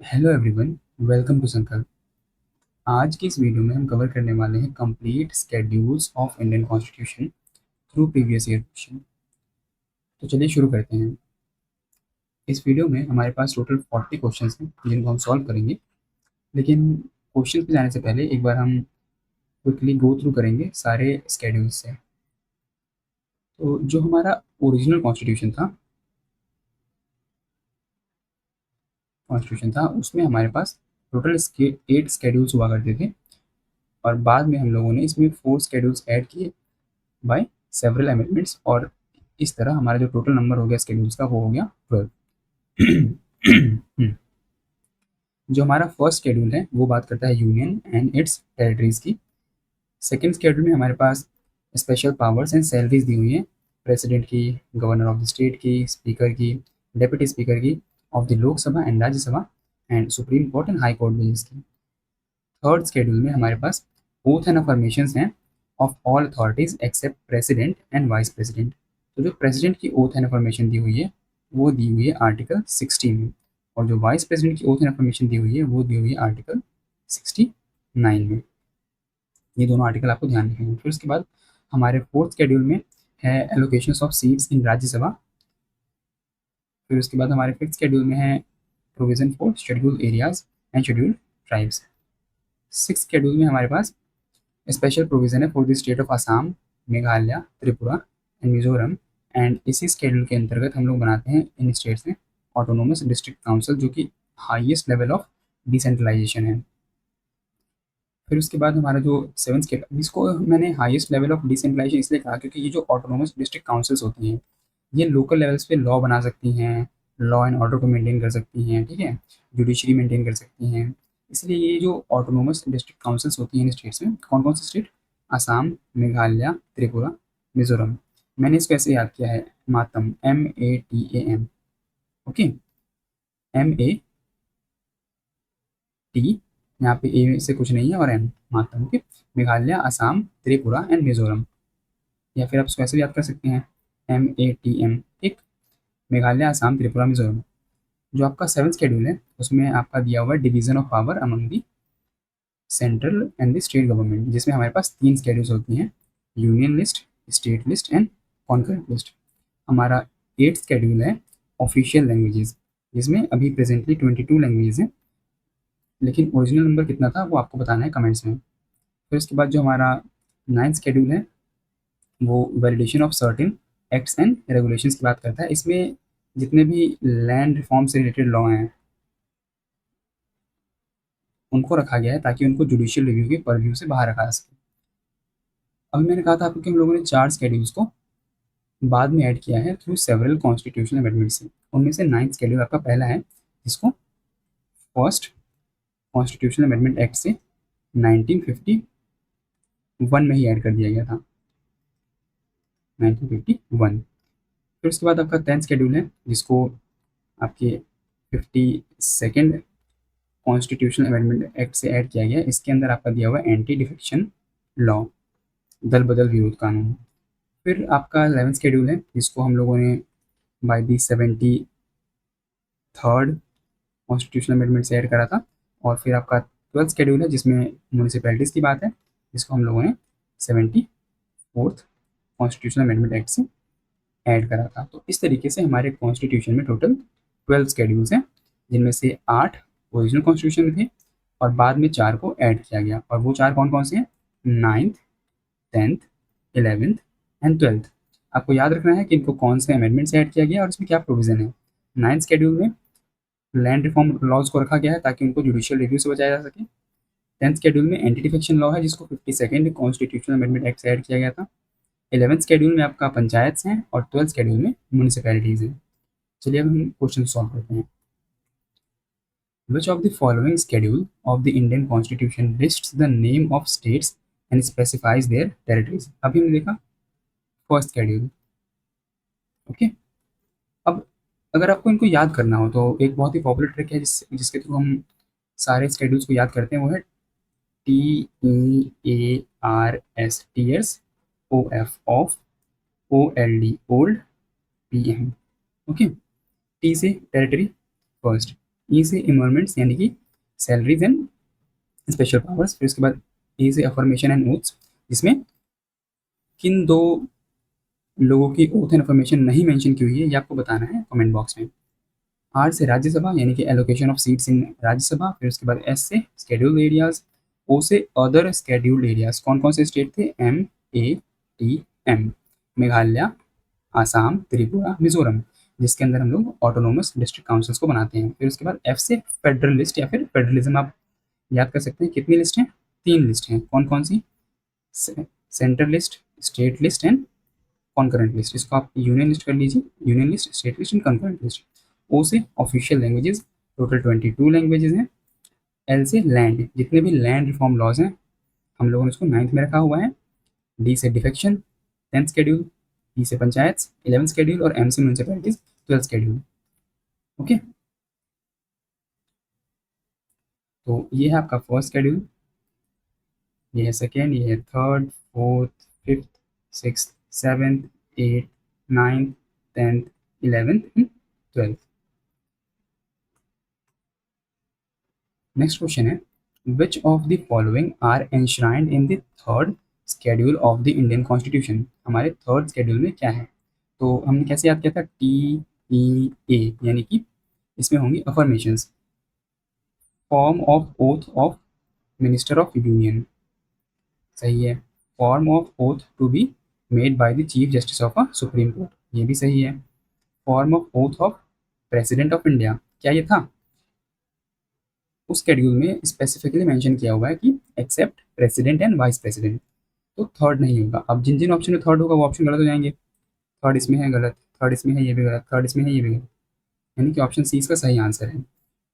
Hello everyone, welcome to संकल्प। आज की इस वीडियो में हम कवर करने वाले हैं complete schedules of Indian constitution through previous year question. तो चलिए शुरू करते हैं। इस वीडियो में हमारे पास टोटल 40 क्वेश्चंस हैं जिनको हम सॉल्व करेंगे। लेकिन क्वेश्चन पे जाने से पहले एक बार हम क्विकली गो थ्रू करेंगे सारे स्केड्यूल्स से। तो जो हमारा ओरिजिनल कॉन्स्टिट्यूशन था उसमें हमारे पास टोटल 8 स्केड्यूल्स हुआ करते थे, और बाद में हम लोगों ने इसमें 4 स्केड्यूल्स ऐड किए बाय सेवरल अमेंडमेंट्स, और इस तरह हमारा जो टोटल नंबर हो गया स्केड्यूल्स का वो हो गया 12। जो हमारा फर्स्ट शेड्यूल है वो बात करता है यूनियन एंड इट्स टेरिटरीज की। सेकंड शेड्यूल में हमारे पास स्पेशल पावर्स एंड सैलरीज दी हुई हैं, प्रेसिडेंट की, गवर्नर ऑफ द स्टेट की, स्पीकर की, डेप्यूटी स्पीकर की, of the Lok Sabha and Rajya Sabha, and supreme court and high court जजेस की। थर्ड शेड्यूल में हमारे पास ओथ एंड अफर्मेशंस हैं of all authorities except president and vice president. तो जो प्रेसिडेंट की ओथ एंड अफर्मेशन दी हुई है वो दी हुई है आर्टिकल 60 में, और जो वाइस प्रेसिडेंट की ओथ एंड अफर्मेशन दी हुई है वो दी हुई है आर्टिकल 69 में। ये दोनों आर्टिकल आपको ध्यान रखना है। फिर उसके बाद हमारे फोर्थ शेड्यूल में है allocation of seats in Rajya Sabha. फिर उसके बाद हमारे फिफ्थ शेड्यूल में है provision for schedule areas and schedule tribes. Six schedule में हमारे पास स्पेशल प्रोविजन है for the state of Assam, Meghalaya, Tripura and Mizoram. And इसी स्केड्यूल के अंतर्गत हम लोग बनाते हैं इन स्टेट्स में ऑटोनोमस डिस्ट्रिक्ट काउंसिल, जो कि हाईएस्ट लेवल ऑफ डिसेंट्रलाइजेशन है। फिर उसके बाद हमारा जो सेवन स्टेट, इसको मैंने हाईएस्ट लेवल ऑफ डिसेंट्रलाइजेशन इसलिए कहा क्योंकि ये जो ऑटोनोमस डिस्ट्रिक्ट काउंसिल्स होती हैं ये लोकल लेवल्स पे लॉ बना सकती हैं, लॉ एंड ऑर्डर को मेंटेन कर सकती हैं, ठीक है, जुडिशरी मेंटेन कर सकती हैं। इसलिए ये जो ऑटोनोमस डिस्ट्रिक्ट काउंसिल्स होती हैं इन स्टेट्स में, कौन कौन से स्टेट, आसाम, मेघालय, त्रिपुरा, मिजोरम। मैंने इसको ऐसे याद किया है, मातम, MATAM। ओके, MAT, यहाँ पे ए से कुछ नहीं है, और एम, मातम। ओके, मेघालय, आसाम, त्रिपुरा एंड मिजोरम, या फिर आप इसको ऐसे भी याद कर सकते हैं, MATM। ठीक, मेघालय, आसाम, त्रिपुरा, मिजोरम। जो आपका सेवन शेड्यूल है उसमें आपका दिया हुआ है division of power among the central and the state government, जिसमें हमारे पास तीन स्केड्यूल्स होती हैं, union list, state list and concurrent list. हमारा एट्थ शेड्यूल है ऑफिशियल लैंग्वेजेस, जिसमें अभी प्रेजेंटली 22 लैंग्वेजेस हैं, लेकिन ओरिजिनल नंबर कितना था वो आपको बताना है कमेंट्स में। फिर उसके बाद जो हमारा नाइन्थ शेड्यूल है वो validation of certain acts and regulations की बात करता है। इसमें जितने भी लैंड रिफॉर्म से रिलेटेड लॉ हैं उनको रखा गया है ताकि उनको जुडिशियल रिव्यू के परव्यू से बाहर रखा जा सके। अभी मैंने कहा था आपको कि हम लोगों ने चार स्केड्यूल्स को बाद में ऐड किया है थ्रू सेवरल कॉन्स्टिट्यूशनल अमेंडमेंट से। उनमें से नाइन्थ स्केड्यूल आपका पहला है, जिसको फर्स्ट कॉन्स्टिट्यूशनल अमेंडमेंट एक्ट से 1951 में ही ऐड कर दिया गया था, 1951। फिर उसके बाद आपका टेंथ शेड्यूल है, जिसको आपके 52nd कॉन्स्टिट्यूशनल अमेंडमेंट एक्ट से ऐड किया गया है। इसके अंदर आपका दिया हुआ है एंटी डिफेक्शन लॉ, दल बदल विरोध कानून। फिर आपका 11th शेड्यूल है, जिसको हम लोगों ने by the 73rd constitutional amendment से ऐड करा था। और फिर आपका 12th शेड्यूल है जिसमें म्यूनिसिपैलिटीज़ की बात है, जिसको हम लोगों ने 74th कॉन्स्टिट्यूशनल अमेंडमेंट एक्ट से ऐड करा था। तो इस तरीके से हमारे कॉन्स्टिट्यूशन में टोटल 12 शेड्यूल्स हैं, जिनमें से 8 ओरिजिनल कॉन्स्टिट्यूशन में थे और बाद में 4 को ऐड किया गया। और वो 4 कौन कौन से हैं, 9th, 10th, 11th and 12th। आपको याद रखना है कि इनको कौन से अमेंडमेंट से ऐड किया गया और इसमें क्या प्रोविजन है। 9th शेड्यूल में लैंड रिफॉर्म लॉज को रखा गया है ताकि उनको जुडिशियल रिव्यू से बचाया जा सके। 10th शेड्यूल में एंटी डिफेक्शन लॉ है, जिसको 52nd कॉन्स्टिट्यूशनल अमेंडमेंट एक्ट से ऐड किया गया था। 11th शेड्यूल में आपका पंचायत हैं और 12th शेड्यूल में म्यूनिसिपैलिटीज़ हैं। चलिए अब हम क्वेश्चन सॉल्व करते हैं। Which of the following schedule of the Indian Constitution lists the name of states and specifies their territories? अभी हमने देखा फर्स्ट शेड्यूल। ओके, अब अगर आपको इनको याद करना हो तो एक बहुत ही पॉपुलर ट्रिक है जिसके थ्रू हम सारे स्केड्यूल्स को याद करते हैं, वो है TEARS, tears, OF, of, OLD, old, PM। Okay, T से टेरिटरी फर्स्ट, ई से इमरमेंट्स यानी कि सैलरीज एंड स्पेशल पावर्स। फिर उसके बाद ए से अफर्मेशन एंड ओथ्स, जिसमें किन दो लोगों की ओथ एंड अफर्मेशन नहीं मेंशन की हुई है ये आपको बताना है कमेंट बॉक्स में। आर से राज्यसभा यानी कि allocation of seats in Rajya Sabha. फिर उसके बाद एस से स्केड्यूल्ड एरियाज। ओ से अदर स्केड्यूल्ड एरियाज, कौन कौन से स्टेट थे, M A T M, Meghalaya, Assam, Tripura, Mizoram, जिसके अंदर हम लोग ऑटोनोमस डिस्ट्रिक्ट काउंसिल्स को बनाते हैं। फिर उसके बाद एफ से फेडरलिस्ट या फिर फेडरलिज्म, आप याद कर सकते हैं कितनी लिस्ट है, 3 लिस्ट हैं, कौन कौन सी, central list, state list and concurrent list. इसको आप यूनियन लिस्ट कर लीजिए, union list, state list and concurrent list. O से ऑफिशियल लैंग्वेजेस, टोटल 22 लैंग्वेजेस हैं। एल से लैंड, जितने भी लैंड रिफॉर्म लॉज हैं हम लोगों ने उसको 9th में रखा हुआ है। डी से डिफेक्शन, 10th शेड्यूल। ई से पंचायत, 11th शेड्यूल। और एम से म्यूनसिपैलिटीज, 12th शेड्यूल। ओके, तो ये है आपका फर्स्ट शेड्यूल, ये है सेकेंड, ये है third, fourth, fifth, six, seventh, eight, ninth, 10th, 11th and 12th। Next question है, which of the following are enshrined in the third schedule of the Indian constitution. हमारे थर्ड शेड्यूल में क्या है, तो हमने कैसे याद किया था, टी ई ए, यानी कि इसमें होंगी affirmations. Form of oath of minister of union, सही है। Form of oath to be made by the chief justice of a supreme court, ये भी सही है। Form of oath of president of India, क्या ये था, उस शेड्यूल में स्पेसिफिकली मेंशन किया हुआ है कि except president and vice president, तो थर्ड नहीं होगा। अब जिन जिन ऑप्शन में थर्ड होगा वो ऑप्शन गलत हो जाएंगे। थर्ड इसमें है गलत, थर्ड इसमें है ये भी गलत, थर्ड इसमें है ये भी गलत, यानी कि ऑप्शन सी इसका सही आंसर है।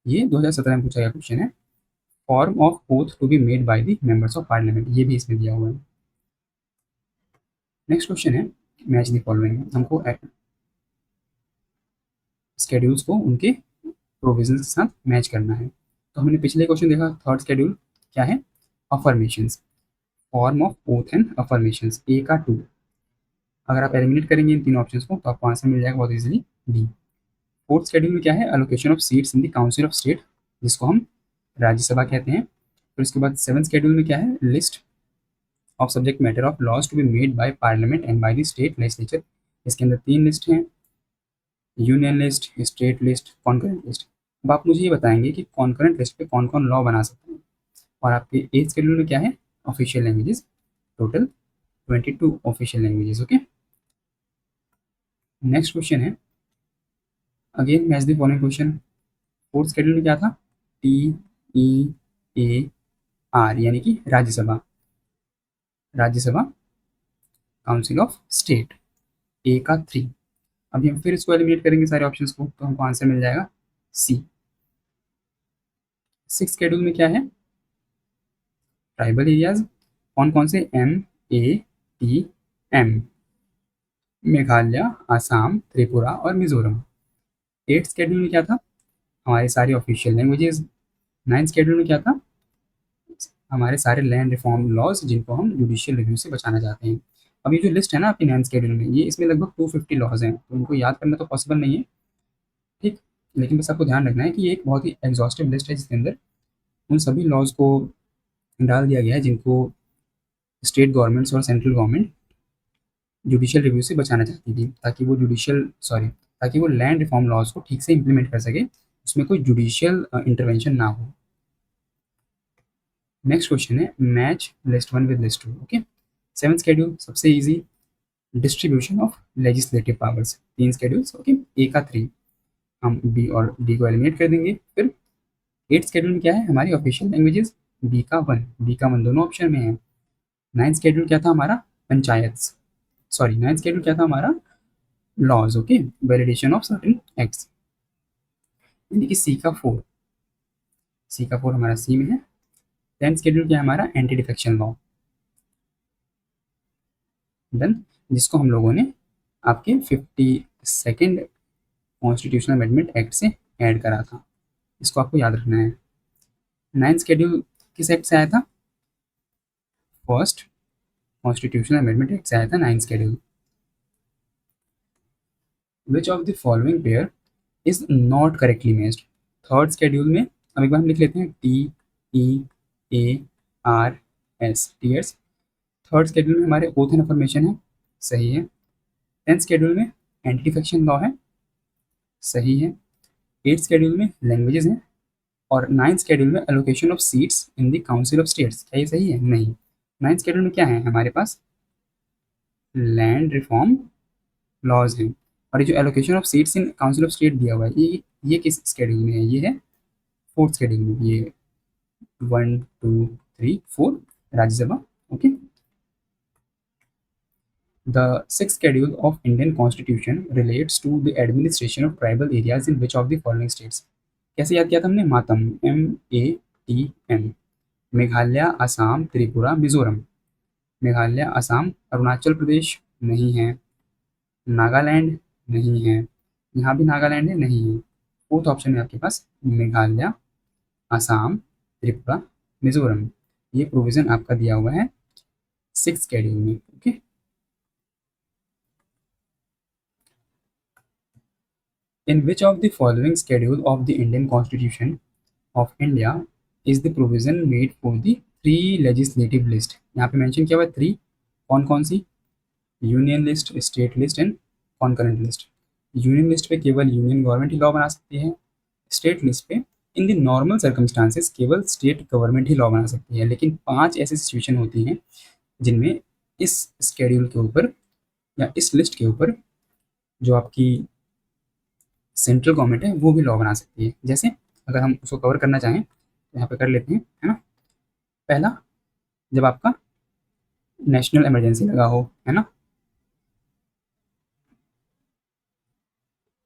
ये 2017 में पूछा गया क्वेश्चन है। Form of oath to be made by the members of parliament, ये भी इसमें दिया हुआ है। नेक्स्ट क्वेश्चन है, मैच द फॉलोइंग, हमको स्केड्यूल्स को उनके प्रोविजन के साथ मैच करना है। तो हमने पिछले क्वेश्चन देखा, थर्ड शेड्यूल क्या है, affirmations, form of oath and affirmations, A का 2। अगर आप एलिमिनेट करेंगे इन तीन ऑप्शंस को तो आपको आंसर मिल जाएगा बहुत इजीली, डी। फोर्थ शेड्यूल में क्या है, allocation of seats in the council of state, जिसको हम राज्यसभा कहते हैं। फिर उसके बाद सेवंथ शेड्यूल में क्या है, list of subject matter of laws to be made by parliament and by the state legislature. इसके अंदर 3 लिस्ट हैं, union list, state list, concurrent list. अब आप मुझे ये बताएंगे कि कॉन्करेंट लिस्ट पे कौन कौन लॉ बना सकते हैं। और आपके एथ शेड्यूल में क्या है, official languages, total 22 official languages. Okay, next question है, again match the following question. Fourth schedule में क्या था, टी ई ए आर, यानी कि Rajya Sabha, Rajya Sabha council of state, A का 3। अभी हम फिर इसको एलिमिनेट करेंगे सारे ऑप्शंस को तो हमको आंसर मिल जाएगा सी। सिक्स शेड्यूल में क्या है, ट्राइबल एरियाज, कौन कौन से, M A T M, Meghalaya, Assam, Tripura और मिजोरम। एट्थ शेड्यूल में क्या था, हमारे सारे ऑफिशियल लैंग्वेजेस। नाइन्थ शेड्यूल में क्या था, हमारे सारे लैंड रिफॉर्म लॉज जिनको हम जुडिशियल रिव्यू से बचाना चाहते हैं। अब ये जो लिस्ट है ना आपकी नाइन्थ शेड्यूल में, ये इसमें लगभग 250 लॉज हैं, तो उनको याद करना तो पॉसिबल नहीं है, ठीक। लेकिन बस आपको ध्यान रखना है कि ये एक बहुत ही एग्जॉस्टिव लिस्ट है जिसके अंदर उन सभी लॉज को डाल दिया गया है जिनको स्टेट गवर्नमेंट्स और सेंट्रल गवर्नमेंट जुडिशियल रिव्यू से बचाना चाहती थी, ताकि वो ताकि वो लैंड रिफॉर्म लॉज को ठीक से इम्प्लीमेंट कर सके, उसमें कोई जुडिशियल इंटरवेंशन ना हो। नेक्स्ट क्वेश्चन है, match list one with list two. Okay, seventh schedule सबसे easy, distribution of legislative powers, 3 schedules. Okay, A का 3, हम बी और डी को एलिमिनेट कर देंगे। फिर एट्थ शेड्यूल में क्या है, हमारी ऑफिशियल लैंग्वेजेस, बी का 1, बी का 1 दोनों ऑप्शन में है। नाइन्थ शेड्यूल क्या था हमारा, पंचायत, सॉरी नाइन्थ शेड्यूल क्या था हमारा, laws. Okay, validation of certain acts, यानी कि सी का 4, सी का 4 हमारा सी में है। टेंथ शेड्यूल क्या है हमारा, एंटी डिफेक्शन लॉ, डन, जिसको हम लोगों ने आपके 52nd कॉन्स्टिट्यूशनल अमेंडमेंट एक्ट से ऐड करा था, इसको आपको याद रखना है। नाइन्थ शेड्यूल किस एक्ट से आया था, फर्स्ट कॉन्स्टिट्यूशनल अमेंडमेंट एक्ट से आया था ninth schedule. Which of the following pair is not correctly matched, third schedule में अब एक बार हम लिख लेते हैं TEARS, टीयर्स। थर्ड शेड्यूल में हमारे ओथ एंड अफर्मेशन है, सही है। 10th शेड्यूल में एंटी डिफेक्शन लॉ है, सही है। 8th शेड्यूल में लैंग्वेजेस हैं, और 9th शेड्यूल में allocation of seats in the council of states. क्या ये सही है? नहीं। 9th शेड्यूल में क्या है हमारे पास? लैंड रिफॉर्म लॉज हैं। और ये जो allocation of seats in council of state दिया हुआ है, ये किस शेड्यूल में है? ये है फोर्थ शेड्यूल में। ये 1 2 3 4 Rajya Sabha. Okay. The sixth schedule of Indian Constitution relates to the administration of tribal areas in which of the following states? कैसे याद किया था हमने? मातम, MATM। मेघालय, असम, त्रिपुरा, मिजोरम। मेघालय, असम, अरुणाचल प्रदेश नहीं है, नागालैंड नहीं है, यहाँ भी नागालैंड है नहीं है। फोर्थ ऑप्शन है आपके पास मेघालय, असम, त्रिपुरा, मिजोरम। ये प्रोविजन आपका दिया हुआ है सिक्स शेड्यूल में। Okay. In which of the following schedule of the Indian Constitution of India is the provision made for the three legislative list? यहाँ पे मेंशन किया हुआ है थ्री, कौन कौन सी? Union list, state list and concurrent list. Union list पे केवल यूनियन गवर्नमेंट ही लॉ बना सकती है। स्टेट लिस्ट पे इन द नॉर्मल सर्कमस्टांसेस केवल स्टेट गवर्नमेंट ही लॉ बना सकती है, लेकिन 5 ऐसी सिचुएशन होती हैं जिनमें इस स्केड्यूल के ऊपर या इस लिस्ट के ऊपर जो आपकी सेंट्रल गवर्नमेंट है वो भी लॉ बना सकती है। जैसे अगर हम उसको कवर करना चाहें तो यहाँ पे कर लेते हैं, है ना। पहला, जब आपका नेशनल इमरजेंसी लगा हो, है ना।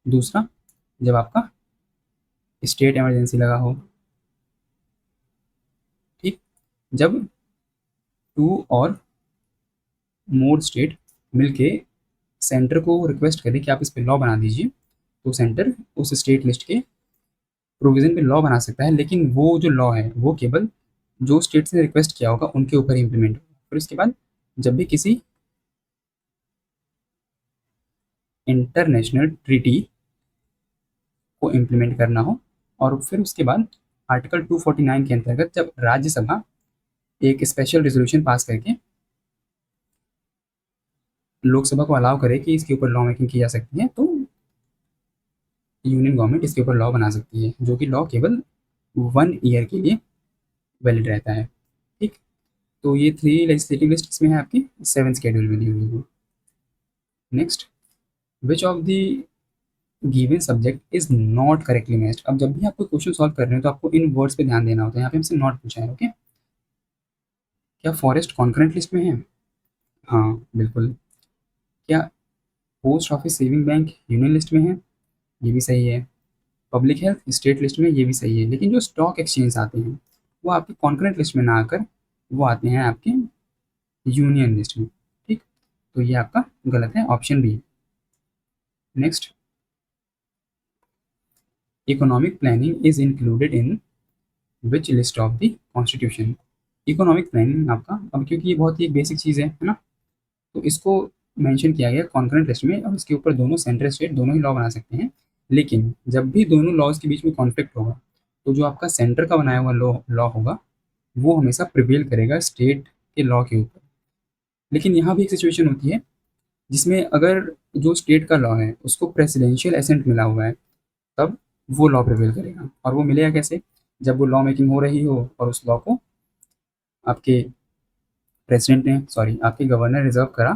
दूसरा, जब आपका स्टेट इमरजेंसी लगा हो। ठीक। जब टू और मोर स्टेट मिलके सेंटर को रिक्वेस्ट करे कि आप इस पे लॉ बना दीजिए, तो सेंटर उस स्टेट लिस्ट के प्रोविजन पे लॉ बना सकता है, लेकिन वो जो लॉ है वो केवल जो स्टेट ने रिक्वेस्ट किया होगा उनके ऊपर ही इंप्लीमेंट होगा। फिर उसके बाद जब भी किसी इंटरनेशनल ट्रीटी को इम्प्लीमेंट करना हो, और फिर उसके बाद आर्टिकल 249 के अंतर्गत जब राज्यसभा एक स्पेशल रेजोल्यूशन पास करके लोकसभा को अलाउ करे कि इसके ऊपर लॉ मेकिंग की जा सकती है, तो यूनियन गवर्नमेंट इसके ऊपर लॉ बना सकती है, जो कि लॉ केवल 1 ईयर के लिए वैलिड रहता है। ठीक। तो ये थ्री लेजिस्लेटिव लिस्ट इसमें है आपकी 7th शेड्यूल में दी हुई है। Next, which of the given subject is not correctly matched? अब जब भी आप कोई क्वेश्चन सॉल्व कर रहे हो तो आपको इन वर्ड्स पे ध्यान देना होता है। यहाँ पे हमसे नॉट पूछा है। ओके। क्या फॉरेस्ट कॉन्करेंट लिस्ट में है? हाँ बिल्कुल। क्या post office saving bank union list में है? ये भी सही है। पब्लिक हेल्थ स्टेट लिस्ट में? ये भी सही है। लेकिन जो स्टॉक एक्सचेंज आते हैं वो आपकी कॉन्करेंट लिस्ट में ना आकर वो आते हैं आपके यूनियन लिस्ट में। ठीक। तो ये आपका गलत है, option B. Next, economic planning is included in which list of the constitution? Economic planning आपका, अब क्योंकि ये बहुत ही एक बेसिक चीज़ है ना, तो इसको मेंशन किया गया कॉन्करेंट लिस्ट में। अब इसके ऊपर दोनों सेंट्रल स्टेट दोनों ही लॉ बना सकते हैं, लेकिन जब भी दोनों लॉज के बीच में कॉन्फ्लिक्ट होगा तो जो आपका सेंटर का बनाया हुआ लॉ लॉ होगा वो हमेशा प्रिवेल करेगा स्टेट के लॉ के ऊपर। लेकिन यहाँ भी एक सिचुएशन होती है जिसमें अगर जो स्टेट का लॉ है उसको प्रेसिडेंशियल एसेंट मिला हुआ है, तब वो लॉ प्रिवेल करेगा। और वो मिलेगा कैसे? जब वो लॉ मेकिंग हो रही हो और उस लॉ को आपके प्रेसिडेंट ने, सॉरी आपके गवर्नर रिजर्व करा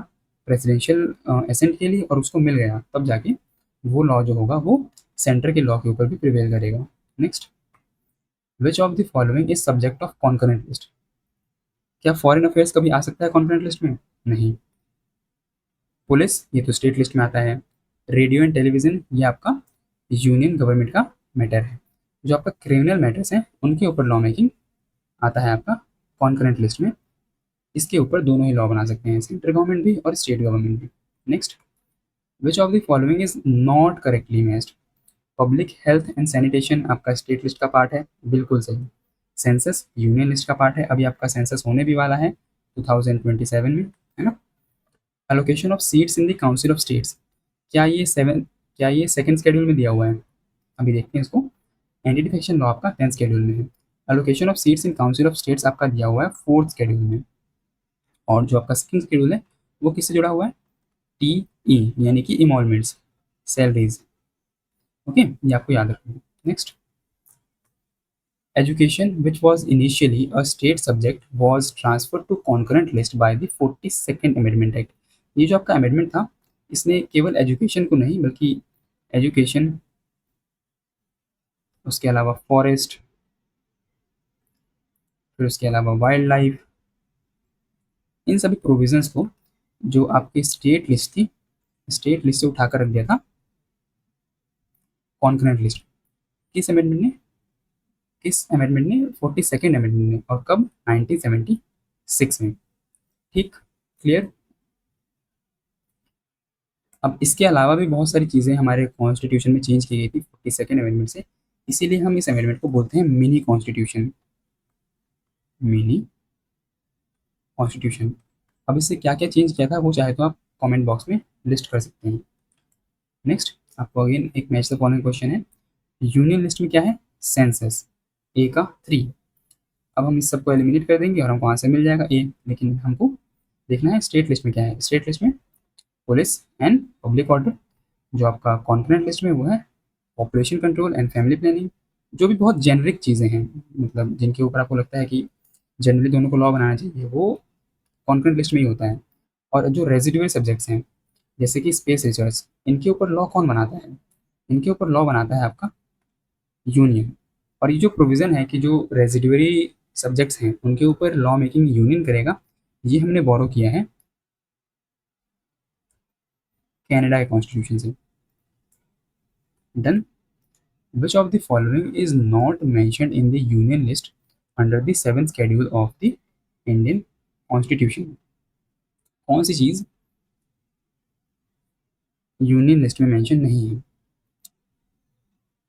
प्रेसिडेंशियल एसेंट के लिए और उसको मिल गया, तब जाके वो लॉ जो होगा वो सेंटर के लॉ के ऊपर भी प्रिवेल करेगा। Next, which of the following is subject of concurrent list? क्या फॉरेन अफेयर्स कभी आ सकता है कॉन्करेंट लिस्ट में? नहीं। पुलिस, ये तो स्टेट लिस्ट में आता है। रेडियो एंड टेलीविजन, ये आपका यूनियन गवर्नमेंट का मैटर है। जो आपका क्रिमिनल मैटर्स हैं उनके ऊपर लॉ मेकिंग आता है आपका कॉन्करेंट लिस्ट में। इसके ऊपर दोनों ही लॉ बना सकते हैं, सेंट्रल गवर्नमेंट भी और स्टेट गवर्नमेंट भी। Next, which of the following is not correctly matched? Public health and sanitation आपका स्टेट लिस्ट का पार्ट है, बिल्कुल सही। सेंसस यूनियन लिस्ट का पार्ट है, अभी आपका सेंसस होने भी वाला है 2027 में, है ना। Allocation of seats in the council of states, क्या ये सेकंड शेड्यूल में दिया हुआ है? अभी देखते हैं इसको। एंटी डिफेक्शन लॉ आपका 10th शेड्यूल में है। Allocation of seats in council of states आपका दिया हुआ है 4th शेड्यूल में। और जो आपका सेकंड शेड्यूल है वो किससे जुड़ा हुआ है? टी ई यानी कि इमोलमेंट्स, सैलरीज। ओके, ये आपको याद रखना है। Next, education which was initially a state subject was transfer to concurrent list by the 42nd amendment act. ये जो आपका अमेंडमेंट था, इसने केवल एजुकेशन को नहीं बल्कि एजुकेशन, उसके अलावा फॉरेस्ट, फिर उसके अलावा वाइल्ड लाइफ, इन सभी प्रोविजंस को जो आपकी स्टेट लिस्ट थी, स्टेट लिस्ट से उठाकर रख दिया था कॉन्करेंट लिस्ट। किस अमेंडमेंट ने? किस अमेंडमेंट ने? 42nd अमेंडमेंट ने। और कब? 1976 में। ठीक, क्लियर। अब इसके अलावा भी बहुत सारी चीज़ें हमारे कॉन्स्टिट्यूशन में चेंज की गई थी 42nd अमेंडमेंट से, इसीलिए हम इस अमेंडमेंट को बोलते हैं मिनी कॉन्स्टिट्यूशन। Mini constitution. अब इससे क्या क्या चेंज किया था वो चाहे तो आप कमेंट बॉक्स में लिस्ट कर सकते हैं। नेक्स्ट, आपको अगेन एक मैच द फॉलोइंग क्वेश्चन है। यूनियन लिस्ट में क्या है? सेंसस, ए का 3। अब हम इस सबको एलिमिनेट कर देंगे और हमको आंसर मिल जाएगा ए, लेकिन हमको देखना है स्टेट लिस्ट में क्या है। स्टेट लिस्ट में पुलिस एंड पब्लिक ऑर्डर। जो आपका कॉन्करेंट लिस्ट में वो है population control and family planning. जो भी बहुत जेनरिक चीज़ें हैं, मतलब जिनके ऊपर आपको लगता है कि जनरली दोनों को लॉ बनाना चाहिए, वो कॉन्करेंट लिस्ट में ही होता है। और जो रेजिडुअल सब्जेक्ट्स हैं जैसे कि स्पेस रिसर्च, इनके ऊपर लॉ कौन बनाता है? इनके ऊपर लॉ बनाता है आपका यूनियन। और ये जो प्रोविज़न है कि जो रेजिडुअरी सब्जेक्ट्स हैं उनके ऊपर लॉ मेकिंग यूनियन करेगा, ये हमने बोरो किया है कनाडा के कॉन्स्टिट्यूशन से। Done. Which of the following is not mentioned in the Union list under the 7th schedule of the Indian Constitution? कौन सी चीज यूनियन लिस्ट में मेंशन नहीं है?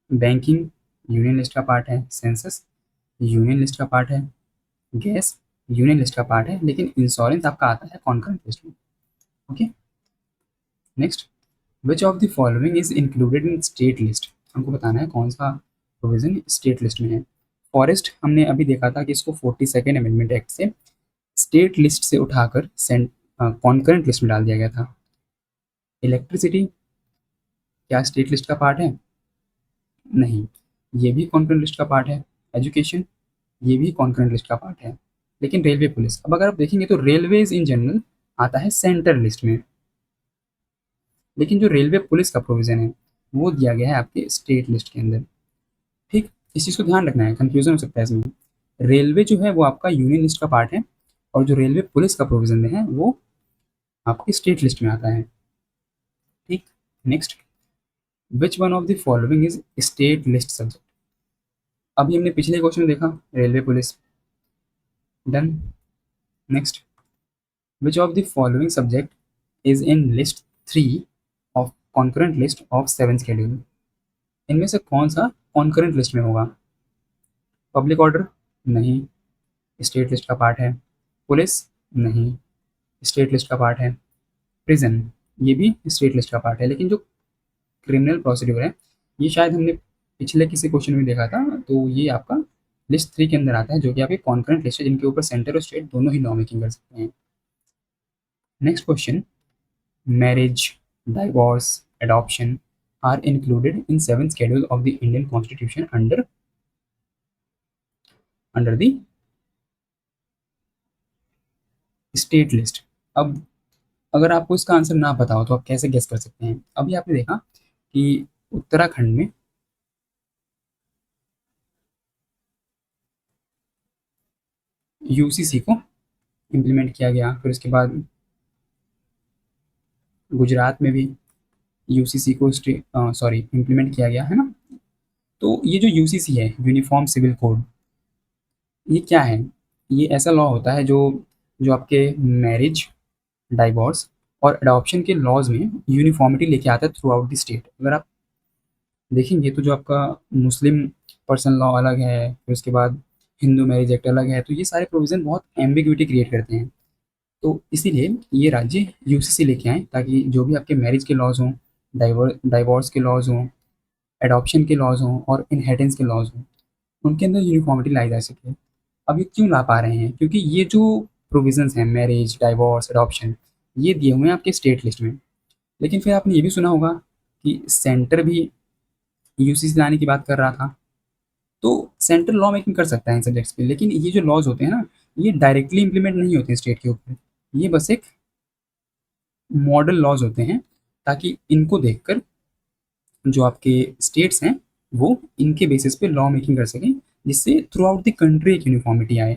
बैंकिंग यूनियन लिस्ट का पार्ट है, सेंसस यूनियन लिस्ट का part है, gas union list का पार्ट है, लेकिन इंश्योरेंस आपका आता है कॉन्करेंट लिस्ट में। Okay, next, which of the following is included in state list? हमको बताना है कौन सा प्रोविजन स्टेट लिस्ट में है। फॉरेस्ट हमने अभी देखा था कि इसको 42nd अमेंडमेंट एक्ट से स्टेट लिस्ट से उठाकर कॉन्करेंट लिस्ट में डाल दिया गया था। इलेक्ट्रिसिटी क्या स्टेट लिस्ट का पार्ट है? नहीं, ये भी कॉन्करेंट लिस्ट का पार्ट है। एजुकेशन, ये भी कॉन्करेंट लिस्ट का पार्ट है। लेकिन रेलवे पुलिस, अब अगर आप देखेंगे तो रेलवेज इन जनरल आता है सेंटर लिस्ट में, लेकिन जो रेलवे पुलिस का प्रोविजन है वो दिया गया है आपके स्टेट लिस्ट के अंदर। ठीक, इस चीज़ को ध्यान रखना है, कंफ्यूजन हो सकता है इसमें। रेलवे जो है वो आपका यूनियन लिस्ट का पार्ट है, और जो रेलवे पुलिस का प्रोविजन है वो आपकी स्टेट लिस्ट में आता है। ठीक, next, which one of the following is state list subject? अभी हमने पिछले क्वेश्चन में देखा railway police. Done. Next, which of the following subject is in list 3 of concurrent list of 7th schedule? इनमें से कौन सा कॉन्करेंट लिस्ट में होगा? पब्लिक ऑर्डर, नहीं, स्टेट लिस्ट का पार्ट है। पुलिस, नहीं, स्टेट लिस्ट का पार्ट है। प्रिजन, ये भी स्टेट लिस्ट का पार्ट है। लेकिन जो क्रिमिनल प्रोसीड्यूर है ये शायद हमने पिछले किसी क्वेश्चन में देखा था, तो ये आपका लिस्ट 3 के अंदर आता है, जो कि आपकी कॉन्करेंट लिस्ट है, जिनके ऊपर सेंटर और स्टेट दोनों ही लॉ मेकिंग कर सकते हैं। Next question, marriage, divorce, adoption are included in 7th schedule of the Indian constitution under the state list. अब अगर आपको इसका आंसर ना पता हो तो आप कैसे गेस कर सकते हैं? अभी आपने देखा कि उत्तराखंड में यूसीसी को इम्प्लीमेंट किया गया, फिर उसके बाद गुजरात में भी यूसीसी को इम्प्लीमेंट किया गया है ना। तो ये जो यूसीसी है, यूनिफॉर्म सिविल कोड, ये क्या है? ये ऐसा लॉ होता है जो जो आपके मैरिज, डाइवोर्स और अडॉप्शन के लॉज में यूनिफॉर्मिटी लेके आता है थ्रू आउट द स्टेट। अगर आप देखेंगे तो जो आपका मुस्लिम पर्सन लॉ अलग है, फिर उसके बाद हिंदू मैरिज एक्ट अलग है, तो ये सारे प्रोविज़न बहुत एम्बिग्विटी क्रिएट करते हैं। तो इसीलिए ये राज्य यूसीसी लेके आएँ ताकि जो भी आपके मैरिज के लॉज हों, डाइवोर्स के लॉज हों, एडॉप्शन के लॉज हों और इनहेरिटेंस के लॉज हों, उनके अंदर यूनिफॉर्मिटी लाई जा सके। अब ये क्यों ला पा रहे हैं? क्योंकि ये जो प्रोविजंस हैं, मैरिज, डाइवोर्स, एडॉप्शन, ये दिए हुए हैं आपके स्टेट लिस्ट में। लेकिन फिर आपने ये भी सुना होगा कि सेंटर भी यूसीसी लाने की बात कर रहा था। तो सेंट्रल लॉ मेकिंग कर सकता है इन सब्जेक्ट्स पे, लेकिन ये जो लॉज होते हैं ना, ये डायरेक्टली इंप्लीमेंट नहीं होते हैं स्टेट के ऊपर। ये बस एक मॉडल लॉज होते हैं, ताकि इनको देखकर जो आपके स्टेट्स हैं वो इनके बेसिस पे लॉ मेकिंग कर सकें, जिससे थ्रू आउट द कंट्री एक यूनिफॉर्मिटी आए।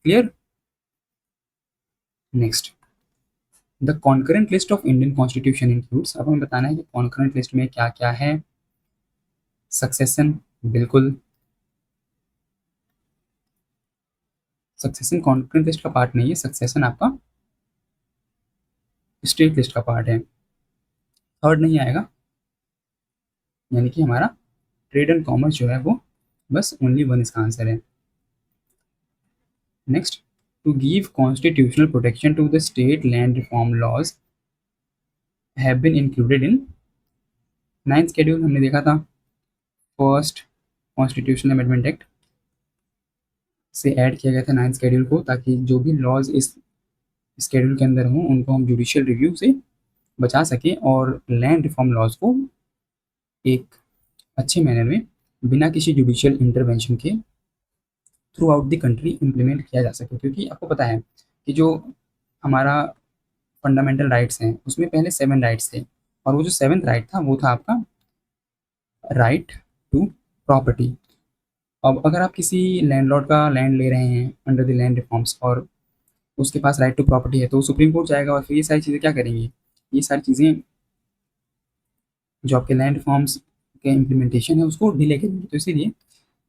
Clear? Next, the concurrent list of Indian constitution includes. अब हमें बताना है कि कॉन्करेंट लिस्ट में क्या क्या है। सक्सेशन, बिल्कुल सक्सेशन कॉन्करेंट लिस्ट का पार्ट नहीं है, सक्सेशन आपका स्टेट लिस्ट का पार्ट है। थर्ड नहीं आएगा, यानी कि हमारा ट्रेड एंड कॉमर्स जो है वो बस ओनली वन इसका आंसर है। Next, to give constitutional protection to the state land reform laws have been included in ninth schedule. हमने देखा था फर्स्ट कॉन्स्टिट्यूशनल अमेंडमेंट एक्ट से ऐड किया गया था नाइन्थ शेड्यूल को, ताकि जो भी लॉज इस शेड्यूल के अंदर हों उनको हम जुडिशियल रिव्यू से बचा सकें और लैंड रिफॉर्म लॉज को एक अच्छे मैनर में बिना किसी जुडिशियल इंटरवेंशन के through out the country implement किया जा सके। क्योंकि आपको पता है कि जो हमारा फंडामेंटल राइट्स हैं उसमें पहले 7 राइट्स थे, और वो जो 7th राइट था वो था आपका राइट टू प्रॉपर्टी। अब अगर आप किसी लैंडलॉर्ड का लैंड ले रहे हैं अंडर द लैंड रिफॉर्म्स और उसके पास राइट टू प्रॉपर्टी है, तो वो सुप्रीम कोर्ट जाएगा और फिर ये सारी चीज़ें क्या करेंगी? ये सारी चीज़ें जो आपके लैंड रिफॉर्म्स के इम्प्लीमेंटेशन है उसको डिले करेंगी। तो इसीलिए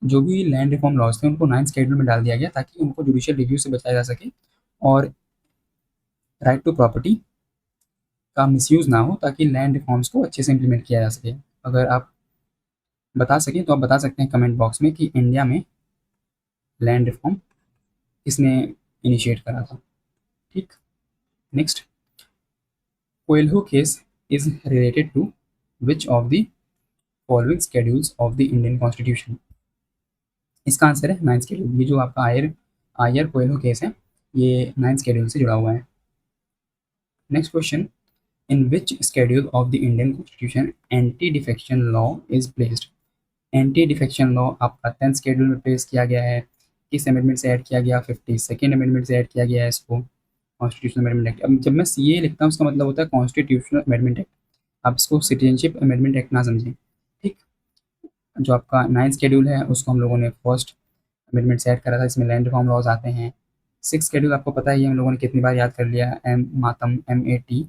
जो भी लैंड रिफॉर्म लॉज थे उनको 9th शेड्यूल में डाल दिया गया, ताकि उनको जुडिशियल रिव्यू से बचाया जा सके और राइट टू प्रॉपर्टी का मिसयूज़ ना हो, ताकि लैंड रिफॉर्म्स को अच्छे से इम्प्लीमेंट किया जा सके। अगर आप बता सकें तो आप बता सकते हैं कमेंट बॉक्स में कि इंडिया में लैंड रिफॉर्म किसने इनिशिएट करा था। ठीक। Next, Coelho case is related to which of the following schedules of the Indian constitution. इसका आंसर है 9th शेड्यूल। ये जो आपका आयर आयर कोयल्हो केस है ये 9th शेड्यूल से जुड़ा हुआ है। Next question, in which schedule of the Indian constitution anti defection law is placed. Anti defection law आपका 10th शेड्यूल में प्लेस किया गया है। किस अमेंडमेंट से ऐड किया गया? 52nd अमेंडमेंट से ऐड किया गया है इसको, कॉन्स्टिट्यूशनल अमेंडमेंट एक्ट। अब जब मैं सीए लिखता हूँ उसका मतलब होता है कॉन्स्टिट्यूशनल अमेंडमेंट एक्ट, आप इसको सिटीजनशिप अमेंडमेंट एक्ट ना समझें। ठीक। जो आपका 9th शेड्यूल है उसको हम लोगों ने फर्स्ट अमेंडमेंट से ऐड करा था, इसमें लैंड रिफॉर्म लॉज आते हैं। 6th शेड्यूल आपको पता ही है, हम लोगों ने कितनी बार याद कर लिया, एम मातम, MATM,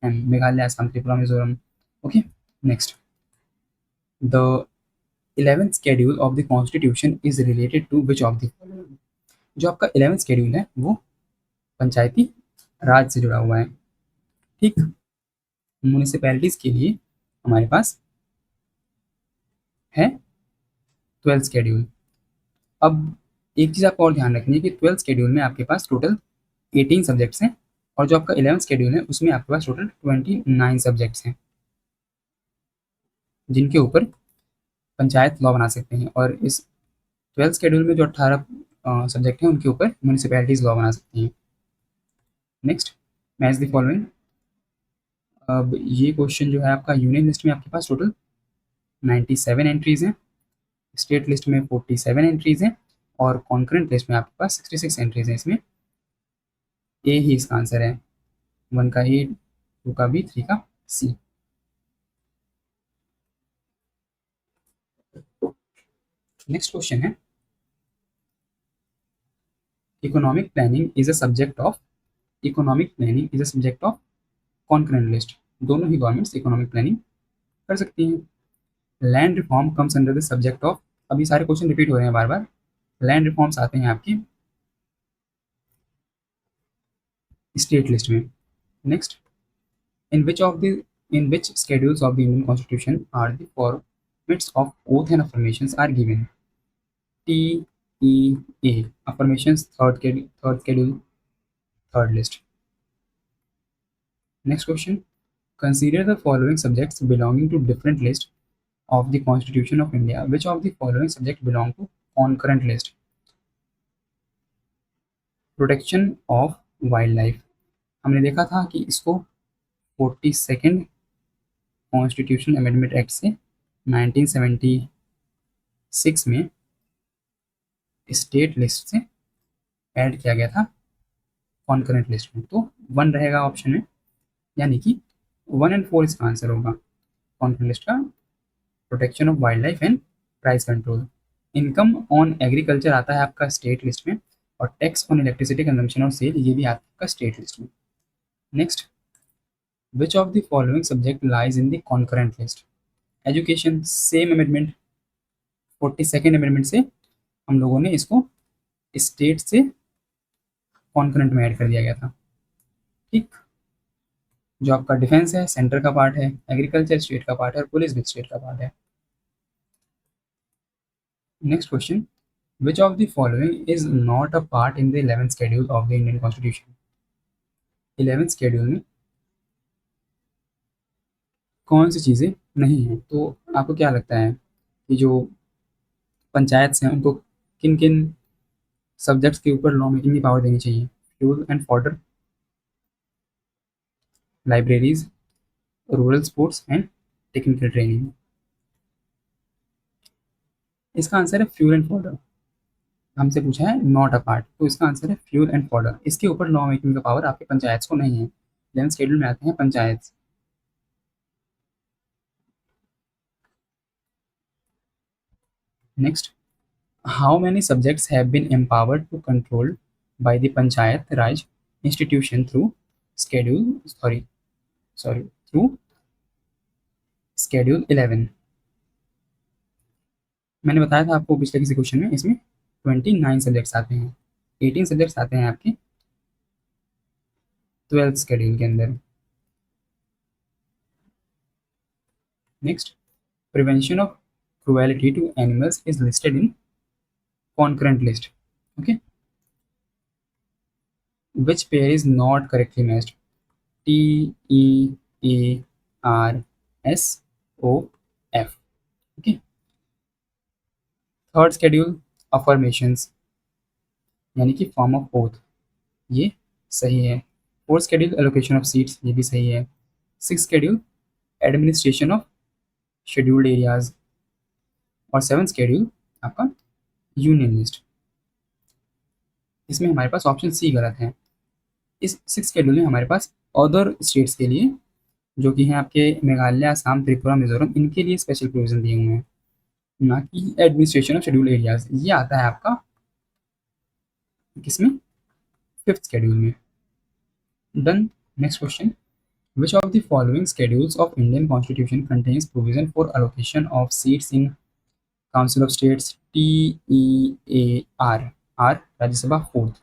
Meghalaya, Assam, Tripura, Mizoram. Okay. Next, the 11th schedule of the constitution is related to which of the following. जो आपका 11th शेड्यूल है वो पंचायती राज से जुड़ा हुआ है। ठीक। म्यूनिसिपैलिटीज के लिए हमारे पास है 12th शेड्यूल। अब एक चीज़ आपको और ध्यान रखनी है कि 12th शेड्यूल में आपके पास टोटल 18 सब्जेक्ट्स हैं, और जो आपका 11th शेड्यूल है उसमें आपके पास टोटल 29 सब्जेक्ट्स हैं, जिनके ऊपर पंचायत लॉ बना सकते हैं। और इस 12th शेड्यूल में जो 18 सब्जेक्ट हैं उनके ऊपर म्यूनिसिपैलिटीज लॉ बना सकती हैं। Next, match the following. अब ये क्वेश्चन जो है आपका, यूनियन लिस्ट में आपके पास टोटल 97 एंट्रीज हैं, स्टेट लिस्ट में 47 एंट्रीज हैं, और कॉन्करेंट लिस्ट में आपके पास 66 एंट्रीज हैं। इसमें ए ही इसका आंसर है, 1 का ए, 2 का बी, 3 का सी। नेक्स्ट क्वेश्चन है, economic planning is a subject of, economic planning is a subject of concurrent list. दोनों ही गवर्नमेंट्स इकोनॉमिक प्लानिंग कर सकती हैं। Land reform comes under the subject of, अभी सारे क्वेश्चन रिपीट हो रहे हैं बार बार। लैंड रिफॉर्म्स आते हैं आपकी स्टेट लिस्ट में। Next, in which of the, in which schedules of the Indian Constitution are the formats of oath and affirmations are given? T, E, A. Affirmations, third schedule, third list. Next question. Consider the following subjects belonging to different list of the Constitution of India, which of the following subject belong to concurrent list? Protection of wild life, हमने देखा था कि इसको 42nd constitution amendment act से 1976 में state list से add किया गया था कॉन्करेंट लिस्ट में, तो 1 रहेगा ऑप्शन में, यानी कि 1 एंड 4 इसका आंसर होगा कॉन्करेंट लिस्ट का। Protection of wild life and price control. Income on agriculture आता है आपका स्टेट लिस्ट में, और टैक्स ऑन इलेक्ट्रिसिटी कंजम्पशन और सेल ये भी आता है आपका स्टेट लिस्ट में। Next, which of the following subject lies in the concurrent list? Education, same amendment 42nd amendment से हम लोगों ने इसको स्टेट से कॉन्करेंट में ऐड कर दिया गया था। ठीक, जो आपका डिफेंस है सेंटर का पार्ट है, एग्रीकल्चर स्टेट का पार्ट है, और पुलिस भी स्टेट का पार्ट है। Next question, which of the following is not a part in the 11th schedule of the Indian constitution? 11th schedule में कौन सी चीज़ें नहीं हैं? तो आपको क्या लगता है कि जो पंचायत हैं उनको किन किन सब्जेक्ट्स के ऊपर लॉ मेकिंग की पावर देनी चाहिए? Fuel and fodder, libraries, rural sports and technical training. इसका आंसर है फ्यूल एंड फॉडर। हमसे पूछा है नॉट अ पार्ट, तो इसका आंसर है फ्यूल एंड फॉडर। इसके ऊपर लॉ मेकिंग का पावर आपके पंचायत को नहीं है। 11th शेड्यूल में आते हैं panchayat. Next, how many subjects have been empowered to control by the panchayat raj institution through schedule through schedule 11? मैंने बताया था आपको पिछले किसी क्वेश्चन में, इसमें 29 सब्जेक्ट्स आते हैं, 18 सब्जेक्ट्स आते हैं आपके 12th शेड्यूल के अंदर। Next, prevention of cruelty to animals is listed in concurrent list. Okay, which pair is not correctly matched? T E A R S O F. Okay, third schedule affirmations यानी कि form of oath, ये सही है। Fourth schedule allocation of seats, ये भी सही है। Six schedule administration of scheduled areas, और सेवन्थ शेड्यूल आपका यूनियन लिस्ट। इसमें हमारे पास ऑप्शन सी गलत है। इस सिक्स शेड्यूल में हमारे पास अदर स्टेट्स के लिए, जो कि हैं आपके मेघालय, असम, त्रिपुरा, मिजोरम, इनके लिए स्पेशल प्रोविजन दिए हुए हैं, ना कि एडमिनिस्ट्रेशन ऑफ शेड्यूल एरियाज। ये आता है आपका किसमें? 5th शेड्यूल में। Done. Next question, which of the following schedules of Indian Constitution contains provision for allocation of seats in Council of States TEAR? R Rajya Sabha fourth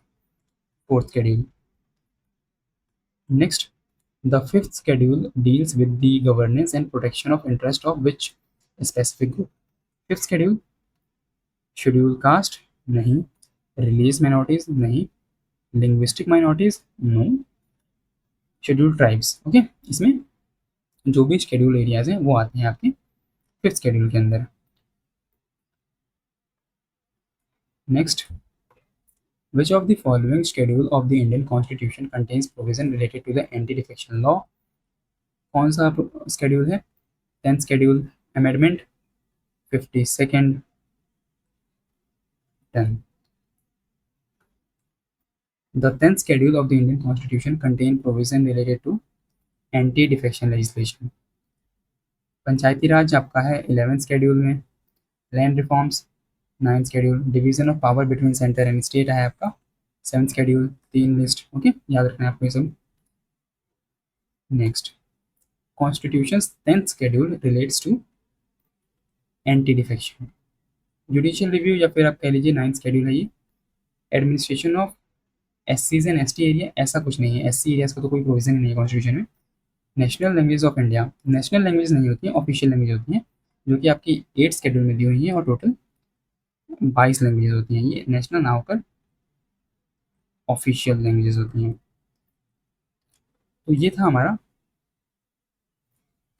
schedule. Next, the 5th schedule deals with the governance and protection of interest of which specific group? 5th schedule schedule caste नहीं, religious minorities नहीं, linguistic minorities no, scheduled tribes। Okay, इसमें जो भी schedule areas हैं वो आते हैं आपके 5th शेड्यूल के अंदर। Next, which of the following schedule of the Indian Constitution contains provision related to the anti-defection law? कौन सा शेड्यूल है? 10th schedule amendment, 52nd। Done. The 10th schedule of the Indian Constitution contain provision related to anti-defection legislation. पंचायती राज आपका है 11th schedule में, land reforms 9th schedule, division of power between centre and state है आपका 7th schedule. 3 list, okay, याद रखना है आपको ये सब। Next, constitutions 10th schedule relates to anti defection. Judicial review या फिर आप कह लीजिए 9th शेड्यूल है ये। Administration of SCs and ST area, ऐसा कुछ नहीं है, SC एरियाज का तो कोई प्रोविजन नहीं है कॉन्स्टिट्यूशन में। National language of India, national language नहीं होती हैं, ऑफिशियल लैंग्वेज होती हैं, जो कि आपकी 8th शेड्यूल में दी हुई हैं, और टोटल 22 लैंग्वेजेस होती हैं। ये नेशनल ना होकर ऑफिशियल लैंग्वेजेस होती हैं। तो ये था हमारा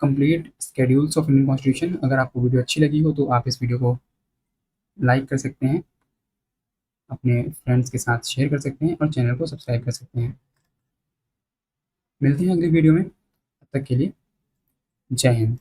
complete schedules of Indian constitution. अगर आपको वीडियो अच्छी लगी हो तो आप इस वीडियो को लाइक कर सकते हैं, अपने फ्रेंड्स के साथ शेयर कर सकते हैं और चैनल को सब्सक्राइब कर सकते हैं। मिलते हैं अगली वीडियो में, तब तक के लिए जय हिंद।